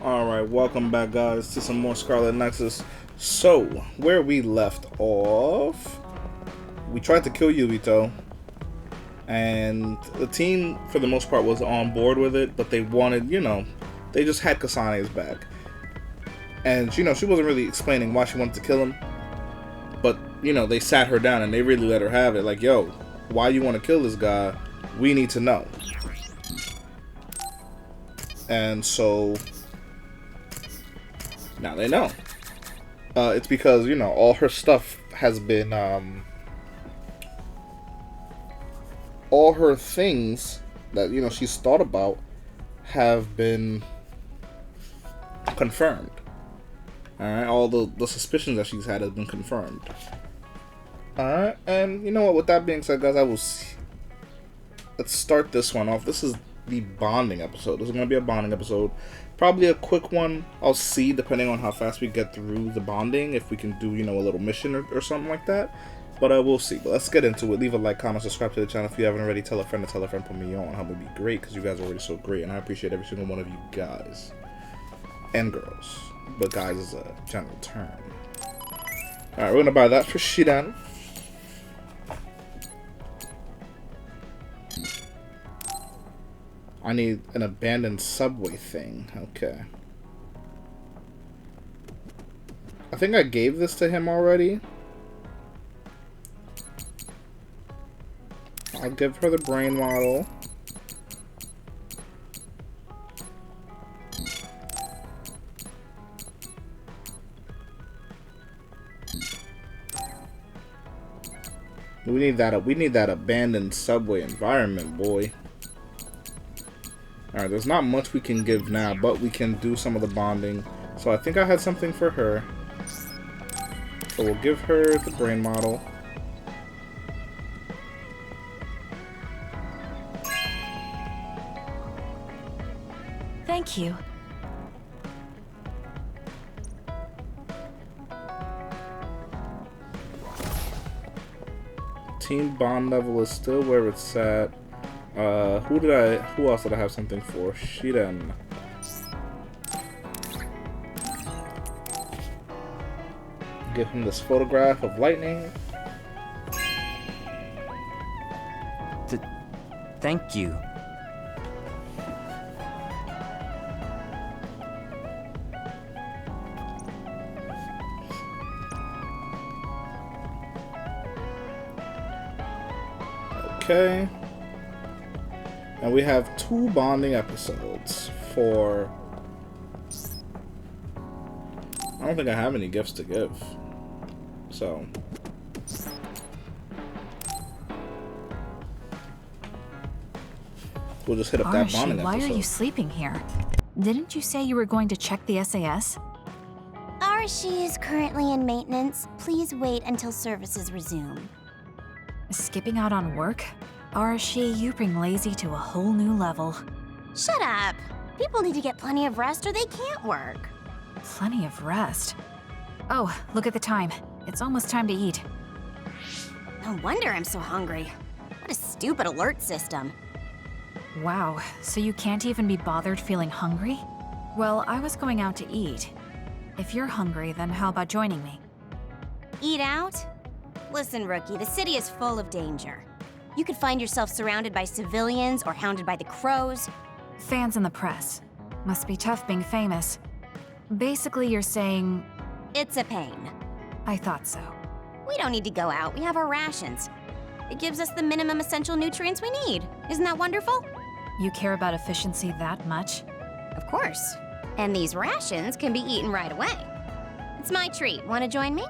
Alright, welcome back guys to some more Scarlet Nexus. So, where we left off, we tried to kill Yuito, and the team for the most part was on board with it, but they wanted, they just had Kasane's back. And, she wasn't really explaining why she wanted to kill him, but, they sat her down and they really let her have it. Like, yo, why you want to kill this guy? We need to know. And so now they know. It's because, all her stuff has been, all her things that, she's thought about have been confirmed. Alright, all the suspicions that she's had has been confirmed. Alright, and you know what, with that being said, guys, let's start this one off. This is the bonding episode. This is going to be a bonding episode. Probably a quick one. I'll see, depending on how fast we get through the bonding, if we can do, a little mission or something like that. But we'll see. But let's get into it. Leave a like, comment, subscribe to the channel if you haven't already. Tell a friend to tell a friend, put me on. That would be great, because you guys are already so great, and I appreciate every single one of you guys. And girls. But guys is a general term. Alright, we're going to buy that for Shidan. I need an abandoned subway thing. Okay. I think I gave this to him already. I'll give her the brain model. We need that abandoned subway environment, boy. Alright, there's not much we can give now, but we can do some of the bonding. So I think I had something for her. So we'll give her the brain model. Thank you. Team bond level is still where it's at. Who else did I have something for? Shiren. Give him this photograph of lightning. Thank you. Okay. And we have 2 bonding episodes for... I don't think I have any gifts to give. So... we'll just hit up that bonding episode. Why are you sleeping here? Didn't you say you were going to check the SAS? Arashi is currently in maintenance. Please wait until services resume. Skipping out on work? Arashi, you bring lazy to a whole new level. Shut up! People need to get plenty of rest or they can't work. Plenty of rest? Oh, look at the time. It's almost time to eat. No wonder I'm so hungry. What a stupid alert system. Wow, so you can't even be bothered feeling hungry? Well, I was going out to eat. If you're hungry, then how about joining me? Eat out? Listen, Rookie, the city is full of danger. You could find yourself surrounded by civilians or hounded by the crows. Fans in the press. Must be tough being famous. Basically, you're saying... It's a pain. I thought so. We don't need to go out. We have our rations. It gives us the minimum essential nutrients we need. Isn't that wonderful? You care about efficiency that much? Of course. And these rations can be eaten right away. It's my treat. Want to join me?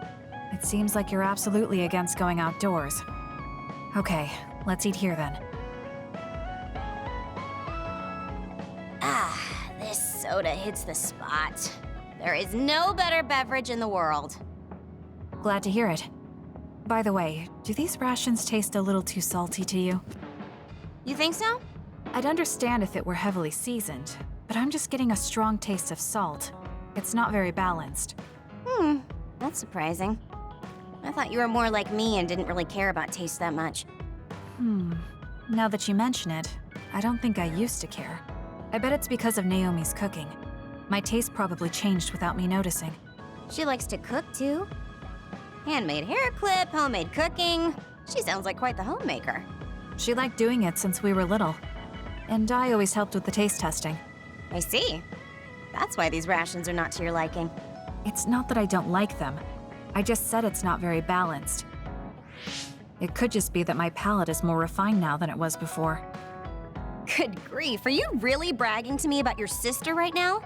It seems like you're absolutely against going outdoors. Okay, let's eat here then. Ah, this soda hits the spot. There is no better beverage in the world. Glad to hear it. By the way, do these rations taste a little too salty to you? You think so? I'd understand if it were heavily seasoned, but I'm just getting a strong taste of salt. It's not very balanced. That's surprising. I thought you were more like me and didn't really care about taste that much. Now that you mention it, I don't think I used to care. I bet it's because of Naomi's cooking. My taste probably changed without me noticing. She likes to cook, too. Handmade hair clip, homemade cooking. She sounds like quite the homemaker. She liked doing it since we were little. And I always helped with the taste testing. I see. That's why these rations are not to your liking. It's not that I don't like them. I just said it's not very balanced. It could just be that my palate is more refined now than it was before. Good grief, are you really bragging to me about your sister right now?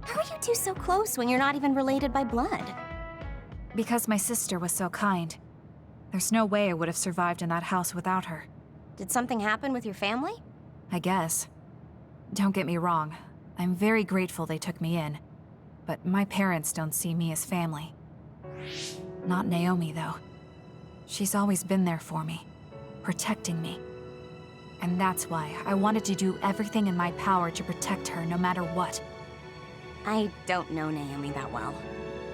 How are you two so close when you're not even related by blood? Because my sister was so kind. There's no way I would have survived in that house without her. Did something happen with your family? I guess. Don't get me wrong. I'm very grateful they took me in. But my parents don't see me as family. Not Naomi, though. She's always been there for me, protecting me. And that's why I wanted to do everything in my power to protect her no matter what. I don't know Naomi that well.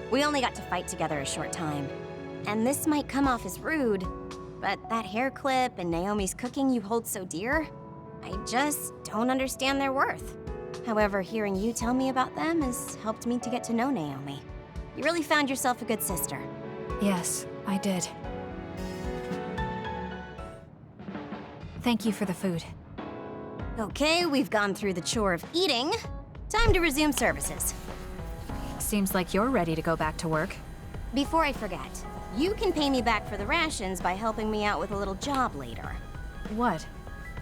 We only got to fight together a short time. And this might come off as rude, but that hair clip and Naomi's cooking you hold so dear, I just don't understand their worth. However, hearing you tell me about them has helped me to get to know Naomi. You really found yourself a good sister. Yes, I did. Thank you for the food. Okay, we've gone through the chore of eating. Time to resume services. Seems like you're ready to go back to work. Before I forget, you can pay me back for the rations by helping me out with a little job later. What?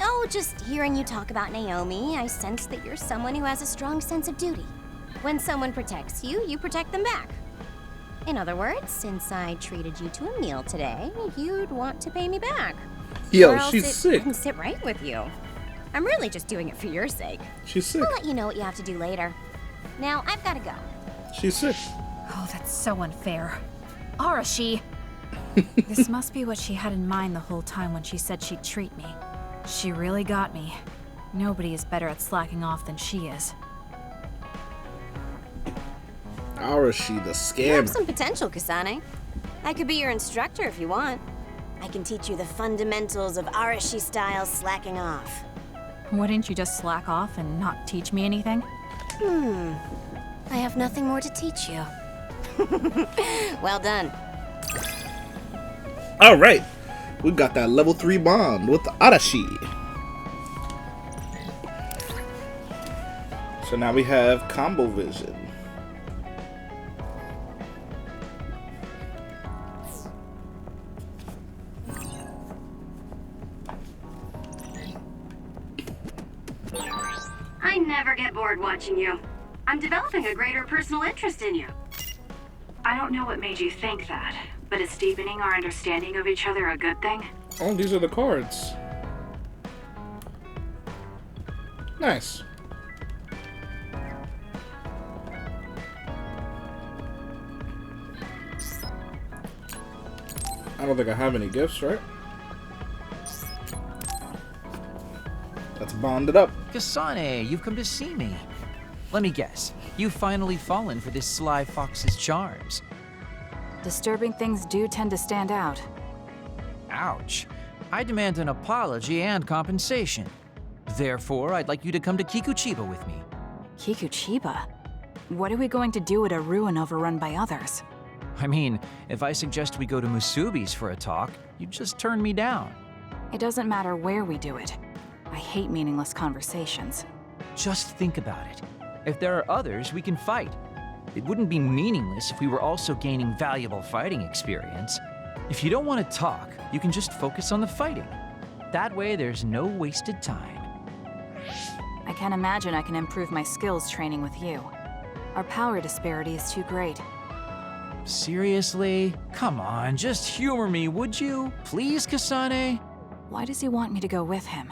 Oh, just hearing you talk about Naomi, I sense that you're someone who has a strong sense of duty. When someone protects you, you protect them back. In other words, since I treated you to a meal today, you'd want to pay me back. Yo, or else she's it sick. wouldn't sit right with you. I'm really just doing it for your sake. She's sick. I'll let you know what you have to do later. Now, I've got to go. She's sick. Oh, that's so unfair. Arashi! This must be what she had in mind the whole time when she said she'd treat me. She really got me. Nobody is better at slacking off than she is. Arashi, the You have scammer. some potential, Kasane. I could be your instructor if you want. I can teach you the fundamentals of Arashi-style slacking off. Wouldn't you just slack off and not teach me anything? I have nothing more to teach you. Well done. All right, we got that level 3 bond with Arashi. So now we have combo vision. I never get bored watching you. I'm developing a greater personal interest in you. I don't know what made you think that, but is deepening our understanding of each other a good thing? Oh, these are the cards. Nice. I don't think I have any gifts, right? Let's bond it up. Kasane, you've come to see me. Let me guess, you've finally fallen for this sly fox's charms. Disturbing things do tend to stand out. Ouch. I demand an apology and compensation. Therefore, I'd like you to come to Kikuchiba with me. Kikuchiba? What are we going to do at a ruin overrun by others? I mean, if I suggest we go to Musubi's for a talk, you'd just turn me down. It doesn't matter where we do it. I hate meaningless conversations. Just think about it. If there are others, we can fight. It wouldn't be meaningless if we were also gaining valuable fighting experience. If you don't want to talk, you can just focus on the fighting. That way, there's no wasted time. I can't imagine I can improve my skills training with you. Our power disparity is too great. Seriously? Come on, just humor me, would you? Please, Kasane? Why does he want me to go with him?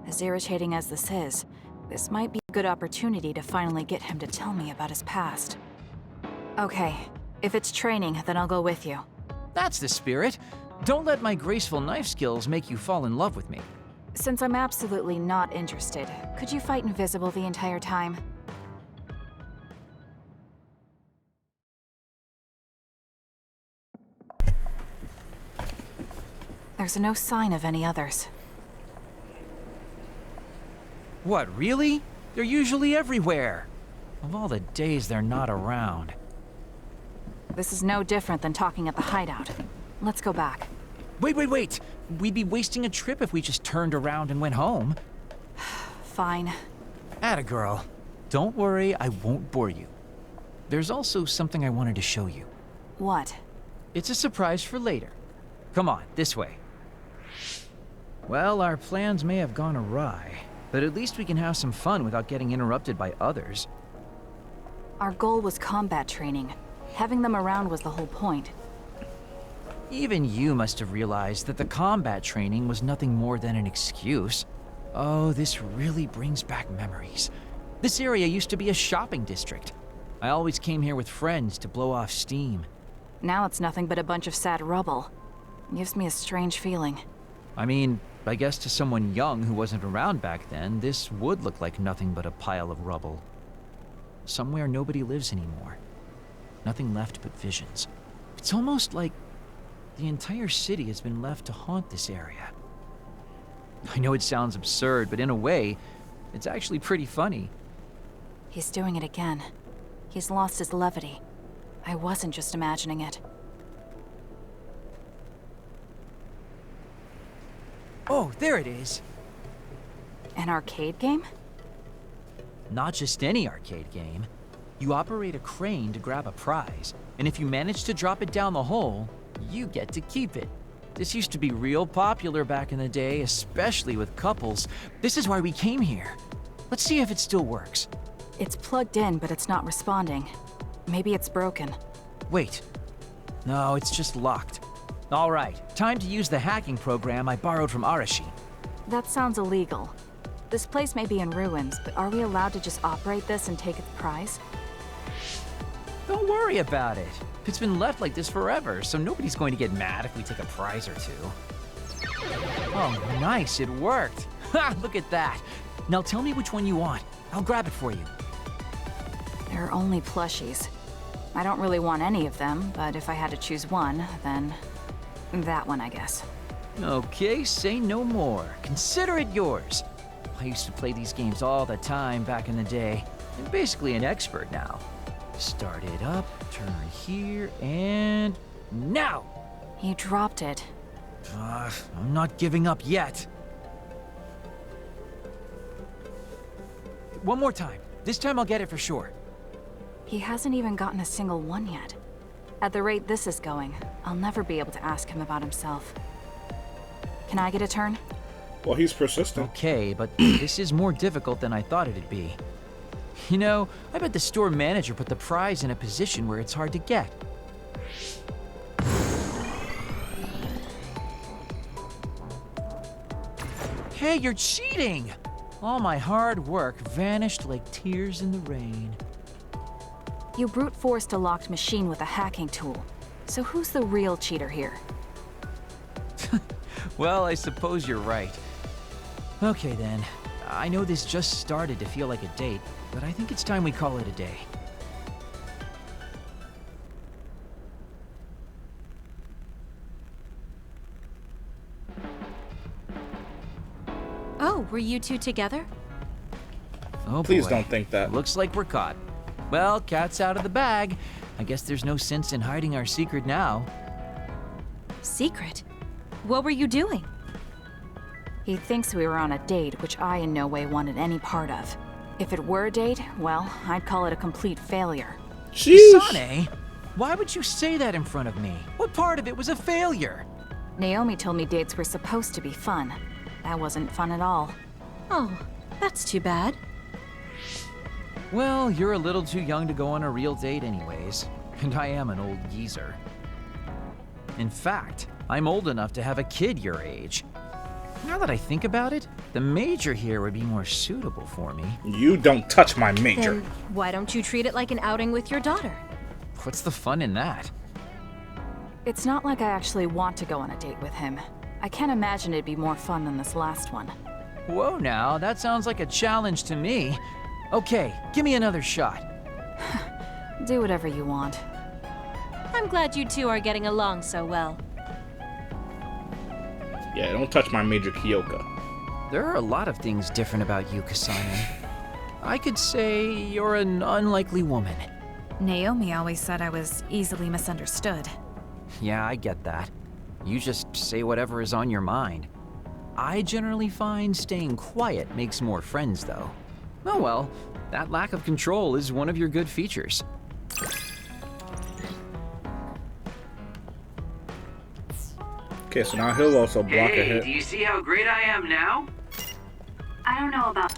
As irritating as this is, this might be a good opportunity to finally get him to tell me about his past. Okay, if it's training, then I'll go with you. That's the spirit. Don't let my graceful knife skills make you fall in love with me. Since I'm absolutely not interested, could you fight invisible the entire time? There's no sign of any others. What, really? They're usually everywhere. Of all the days they're not around. This is no different than talking at the hideout. Let's go back. Wait! We'd be wasting a trip if we just turned around and went home. Fine. Atta girl. Don't worry, I won't bore you. There's also something I wanted to show you. What? It's a surprise for later. Come on, this way. Well, our plans may have gone awry, but at least we can have some fun without getting interrupted by others. Our goal was combat training. Having them around was the whole point. Even you must have realized that the combat training was nothing more than an excuse. Oh, this really brings back memories. This area used to be a shopping district. I always came here with friends to blow off steam. Now it's nothing but a bunch of sad rubble. Gives me a strange feeling. I mean, I guess to someone young who wasn't around back then, this would look like nothing but a pile of rubble. Somewhere nobody lives anymore. Nothing left but visions. It's almost like the entire city has been left to haunt this area. I know it sounds absurd, but in a way, it's actually pretty funny. He's doing it again. He's lost his levity. I wasn't just imagining it. Oh, there it is. An arcade game? Not just any arcade game. You operate a crane to grab a prize, and if you manage to drop it down the hole, you get to keep it. This used to be real popular back in the day, especially with couples. This is why we came here. Let's see if it still works. It's plugged in, but it's not responding. Maybe it's broken. Wait. No, it's just locked. All right, time to use the hacking program I borrowed from Arashi. That sounds illegal. This place may be in ruins, but are we allowed to just operate this and take its prize? Don't worry about it. It's been left like this forever, so nobody's going to get mad if we take a prize or two. Oh, nice, it worked. Ha, look at that. Now tell me which one you want. I'll grab it for you. There are only plushies. I don't really want any of them, but if I had to choose one, then that one, I guess. Okay, say no more. Consider it yours. I used to play these games all the time back in the day. I'm basically an expert now. Start it up, turn here, and now! He dropped it. I'm not giving up yet. One more time. This time I'll get it for sure. He hasn't even gotten a single one yet. At the rate this is going, I'll never be able to ask him about himself. Can I get a turn? Well, he's persistent. Okay, but this is more difficult than I thought it'd be. You know, I bet the store manager put the prize in a position where it's hard to get. Hey, you're cheating! All my hard work vanished like tears in the rain. You brute forced a locked machine with a hacking tool. So who's the real cheater here? Well, I suppose you're right. Okay then, I know this just started to feel like a date, but I think it's time we call it a day. Oh, were you two together? Oh Please boy. don't think that. Looks like we're caught. Well, cat's out of the bag. I guess there's no sense in hiding our secret now. Secret? What were you doing? He thinks we were on a date, which I in no way wanted any part of. If it were a date, well, I'd call it a complete failure. Sheesh. Kasane, why would you say that in front of me? What part of it was a failure? Naomi told me dates were supposed to be fun. That wasn't fun at all. Oh, that's too bad. Well, you're a little too young to go on a real date anyways, and I am an old geezer. In fact, I'm old enough to have a kid your age. Now that I think about it, the major here would be more suitable for me. You don't touch my major. Then why don't you treat it like an outing with your daughter? What's the fun in that? It's not like I actually want to go on a date with him. I can't imagine it'd be more fun than this last one. Whoa now, that sounds like a challenge to me. Okay, give me another shot. Do whatever you want. I'm glad you two are getting along so well. Yeah, don't touch my major Kyoka. There are a lot of things different about you, Kasane. I could say you're an unlikely woman. Naomi always said I was easily misunderstood. Yeah, I get that. You just say whatever is on your mind. I generally find staying quiet makes more friends, though. Oh well, that lack of control is one of your good features. Okay, so now he'll also block a Hey, hit. do you see how great I am now? I don't know about.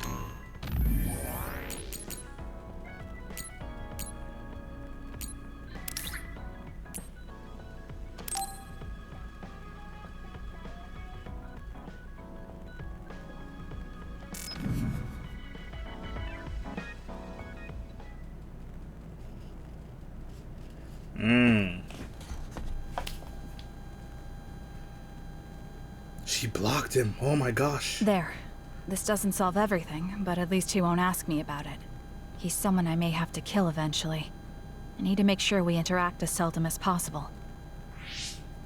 She blocked him. Oh my gosh. There. This doesn't solve everything, but at least he won't ask me about it. He's someone I may have to kill eventually. I need to make sure we interact as seldom as possible.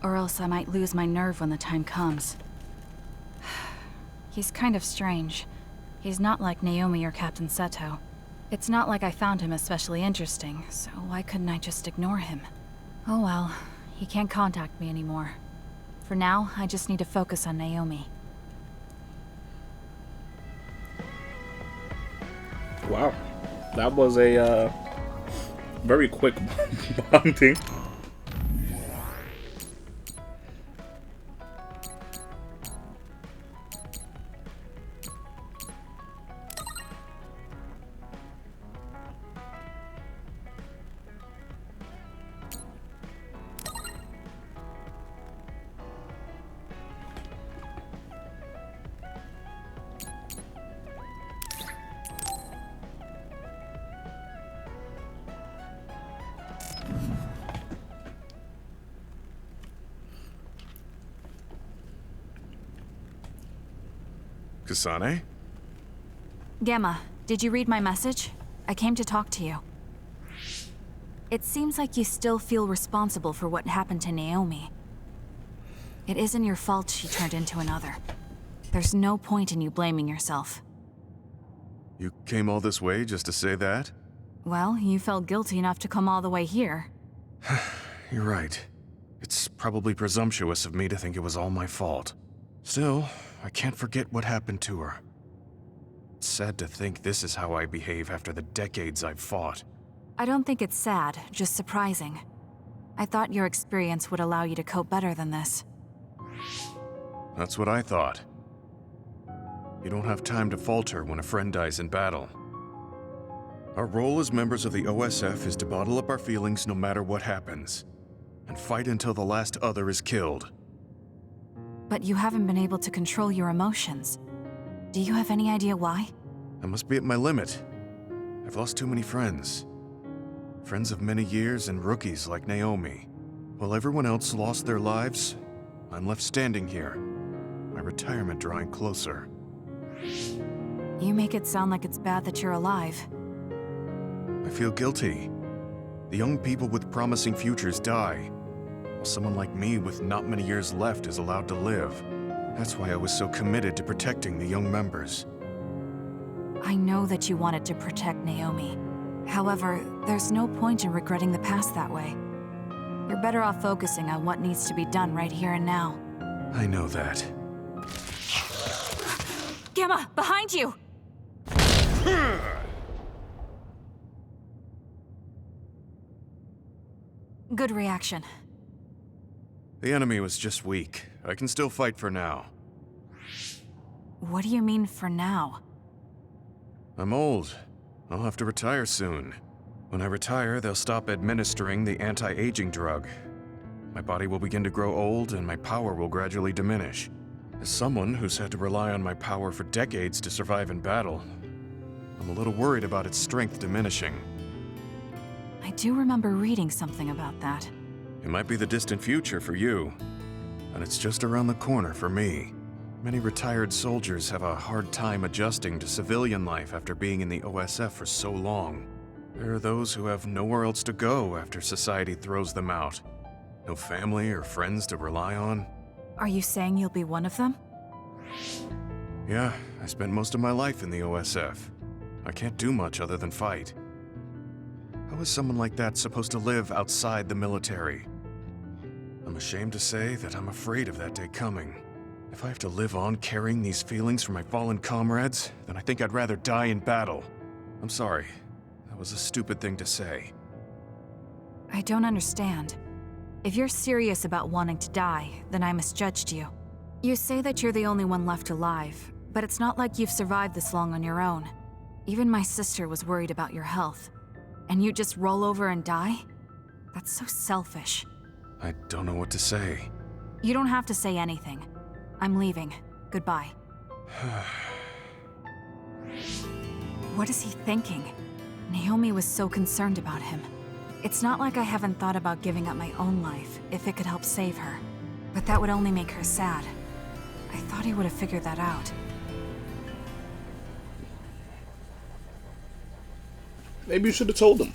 Or else I might lose my nerve when the time comes. He's kind of strange. He's not like Naomi or Captain Seto. It's not like I found him especially interesting, so why couldn't I just ignore him? Oh well, he can't contact me anymore. For now, I just need to focus on Naomi. Wow. That was a very quick bonding. Kasane? Gamma, did you read my message? I came to talk to you. It seems like you still feel responsible for what happened to Naomi. It isn't your fault she turned into another. There's no point in you blaming yourself. You came all this way just to say that? Well, you felt guilty enough to come all the way here. You're right. It's probably presumptuous of me to think it was all my fault. Still, I can't forget what happened to her. It's sad to think this is how I behave after the decades I've fought. I don't think it's sad, just surprising. I thought your experience would allow you to cope better than this. That's what I thought. You don't have time to falter when a friend dies in battle. Our role as members of the OSF is to bottle up our feelings no matter what happens, and fight until the last other is killed. But you haven't been able to control your emotions. Do you have any idea why? I must be at my limit. I've lost too many friends. Friends of many years and rookies like Naomi. While everyone else lost their lives, I'm left standing here, my retirement drawing closer. You make it sound like it's bad that you're alive. I feel guilty. The young people with promising futures die, while someone like me with not many years left is allowed to live. That's why I was so committed to protecting the young members. I know that you wanted to protect Naomi. However, there's no point in regretting the past that way. You're better off focusing on what needs to be done right here and now. I know that. Gamma, behind you! Good reaction. The enemy was just weak. I can still fight for now. What do you mean for now? I'm old. I'll have to retire soon. When I retire, they'll stop administering the anti-aging drug. My body will begin to grow old and my power will gradually diminish. As someone who's had to rely on my power for decades to survive in battle, I'm a little worried about its strength diminishing. I do remember reading something about that. It might be the distant future for you, and it's just around the corner for me. Many retired soldiers have a hard time adjusting to civilian life after being in the OSF for so long. There are those who have nowhere else to go after society throws them out. No family or friends to rely on. Are you saying you'll be one of them? Yeah, I spent most of my life in the OSF. I can't do much other than fight. How is someone like that supposed to live outside the military? I'm ashamed to say that I'm afraid of that day coming. If I have to live on carrying these feelings for my fallen comrades, then I think I'd rather die in battle. I'm sorry. That was a stupid thing to say. I don't understand. If you're serious about wanting to die, then I misjudged you. You say that you're the only one left alive, but it's not like you've survived this long on your own. Even my sister was worried about your health. And you just roll over and die? That's so selfish. I don't know what to say. You don't have to say anything. I'm leaving. Goodbye. What is he thinking? Naomi was so concerned about him. It's not like I haven't thought about giving up my own life if it could help save her. But that would only make her sad. I thought he would have figured that out. Maybe you should have told him.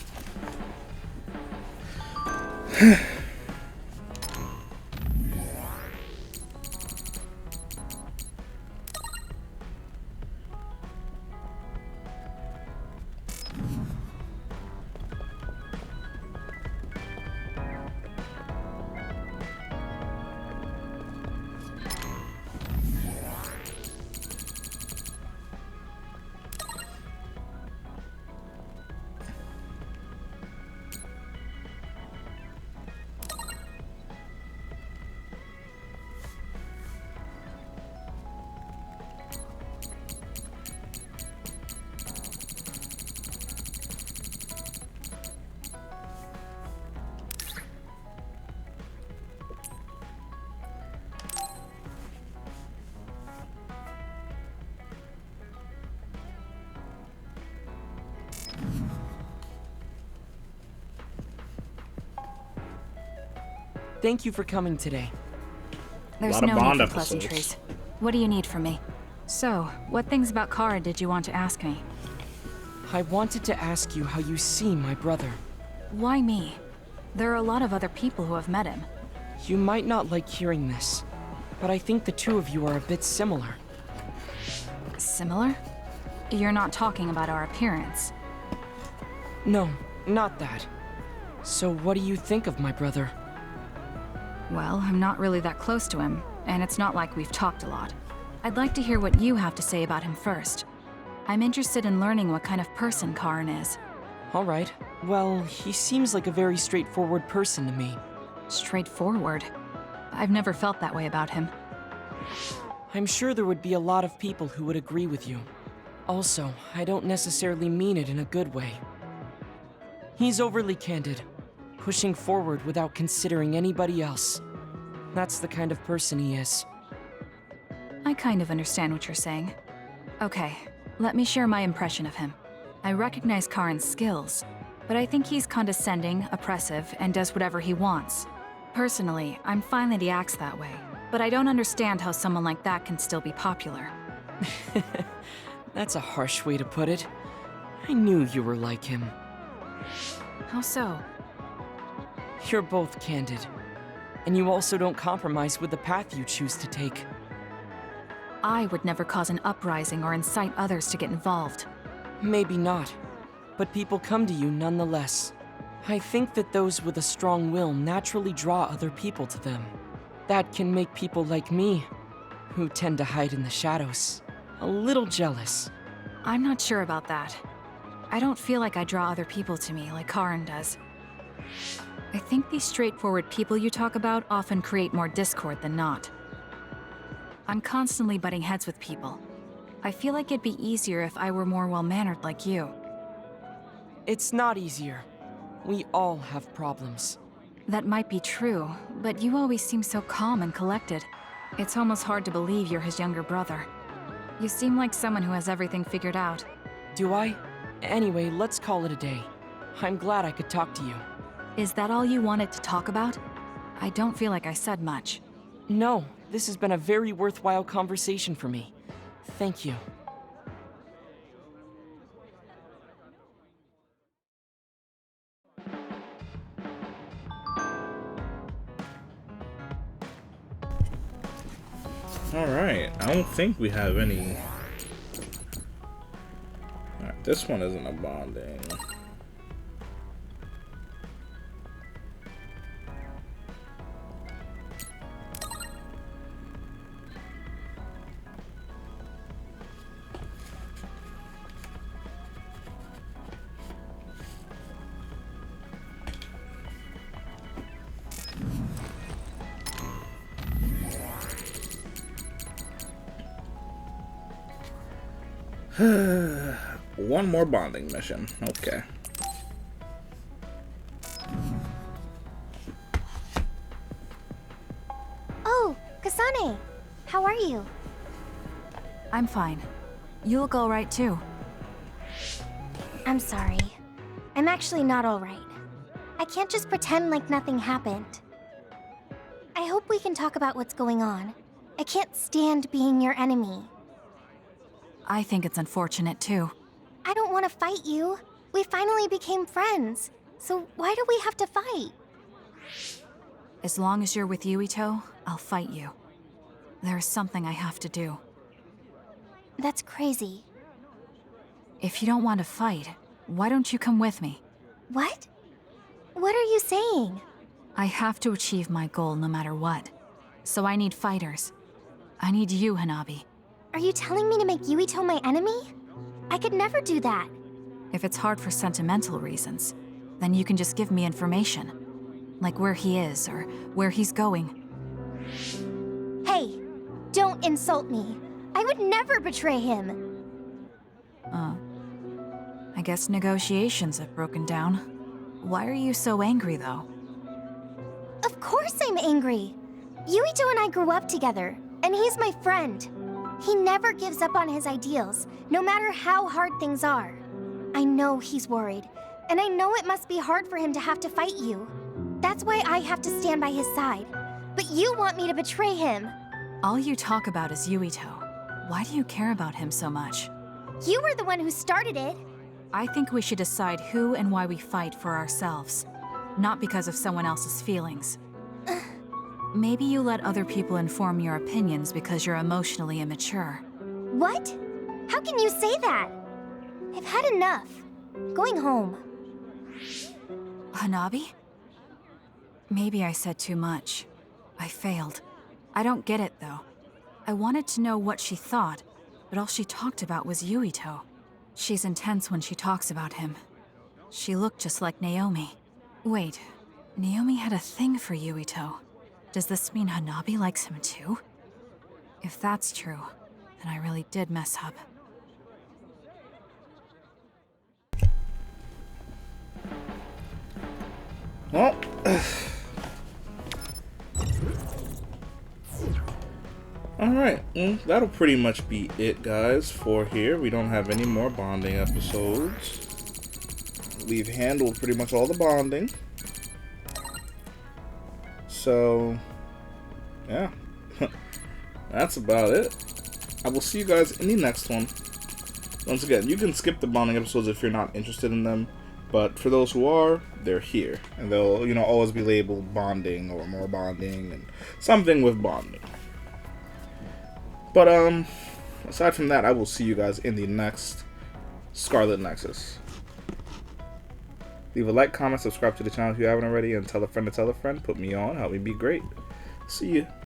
Thank you for coming today. There's no need for pleasantries. What do you need from me? So, what things about Kara did you want to ask me? I wanted to ask you how you see my brother. Why me? There are a lot of other people who have met him. You might not like hearing this, but I think the two of you are a bit similar. Similar? You're not talking about our appearance. No, not that. So what do you think of my brother? Well, I'm not really that close to him, and it's not like we've talked a lot. I'd like to hear what you have to say about him first. I'm interested in learning what kind of person Karin is. Alright. Well, he seems like a very straightforward person to me. Straightforward? I've never felt that way about him. I'm sure there would be a lot of people who would agree with you. Also, I don't necessarily mean it in a good way. He's overly candid, pushing forward without considering anybody else. That's the kind of person he is. I kind of understand what you're saying. Okay, let me share my impression of him. I recognize Karin's skills, but I think he's condescending, oppressive, and does whatever he wants. Personally, I'm fine that he acts that way, but I don't understand how someone like that can still be popular. That's a harsh way to put it. I knew you were like him. How so? You're both candid, and you also don't compromise with the path you choose to take. I would never cause an uprising or incite others to get involved. Maybe not, but people come to you nonetheless. I think that those with a strong will naturally draw other people to them. That can make people like me, who tend to hide in the shadows, a little jealous. I'm not sure about that. I don't feel like I draw other people to me like Karin does. I think these straightforward people you talk about often create more discord than not. I'm constantly butting heads with people. I feel like it'd be easier if I were more well-mannered like you. It's not easier. We all have problems. That might be true, but you always seem so calm and collected. It's almost hard to believe you're his younger brother. You seem like someone who has everything figured out. Do I? Anyway, let's call it a day. I'm glad I could talk to you. Is that all you wanted to talk about? I don't feel like I said much. No, this has been a very worthwhile conversation for me. Thank you. Alright, I don't think we have any... Alright, This one isn't a bonding. One more bonding mission. Okay. Oh, Kasane! How are you? I'm fine. You look alright too. I'm sorry. I'm actually not alright. I can't just pretend like nothing happened. I hope we can talk about what's going on. I can't stand being your enemy. I think it's unfortunate too. I don't want to fight you. We finally became friends. So why do we have to fight? As long as you're with Yuito, I'll fight you. There's something I have to do. That's crazy. If you don't want to fight, why don't you come with me? What? What are you saying? I have to achieve my goal no matter what. So I need fighters. I need you, Hanabi. Are you telling me to make Yuito my enemy? I could never do that. If it's hard for sentimental reasons, then you can just give me information. Like where he is, or where he's going. Hey, don't insult me. I would never betray him. I guess negotiations have broken down. Why are you so angry, though? Of course I'm angry. Yuito and I grew up together, and he's my friend. He never gives up on his ideals, no matter how hard things are. I know he's worried, and I know it must be hard for him to have to fight you. That's why I have to stand by his side. But you want me to betray him. All you talk about is Yuito. Why do you care about him so much? You were the one who started it. I think we should decide who and why we fight for ourselves, not because of someone else's feelings. Maybe you let other people inform your opinions because you're emotionally immature. What? How can you say that? I've had enough. Going home. Hanabi? Maybe I said too much. I failed. I don't get it, though. I wanted to know what she thought, but all she talked about was Yuito. She's intense when she talks about him. She looked just like Naomi. Wait, Naomi had a thing for Yuito. Does this mean Hanabi likes him too? If that's true, then I really did mess up. Well, alright, well, that'll pretty much be it, guys, for here. We don't have any more bonding episodes. We've handled pretty much all the bonding. So, yeah, that's about it. I will see you guys in the next one. Once again, you can skip the bonding episodes if you're not interested in them, but for those who are, they're here. And they'll, you know, always be labeled bonding or more bonding and something with bonding. But, aside from that, I will see you guys in the next Scarlet Nexus. Leave a like, comment, subscribe to the channel if you haven't already, and tell a friend to tell a friend. Put me on, help me be great. See you.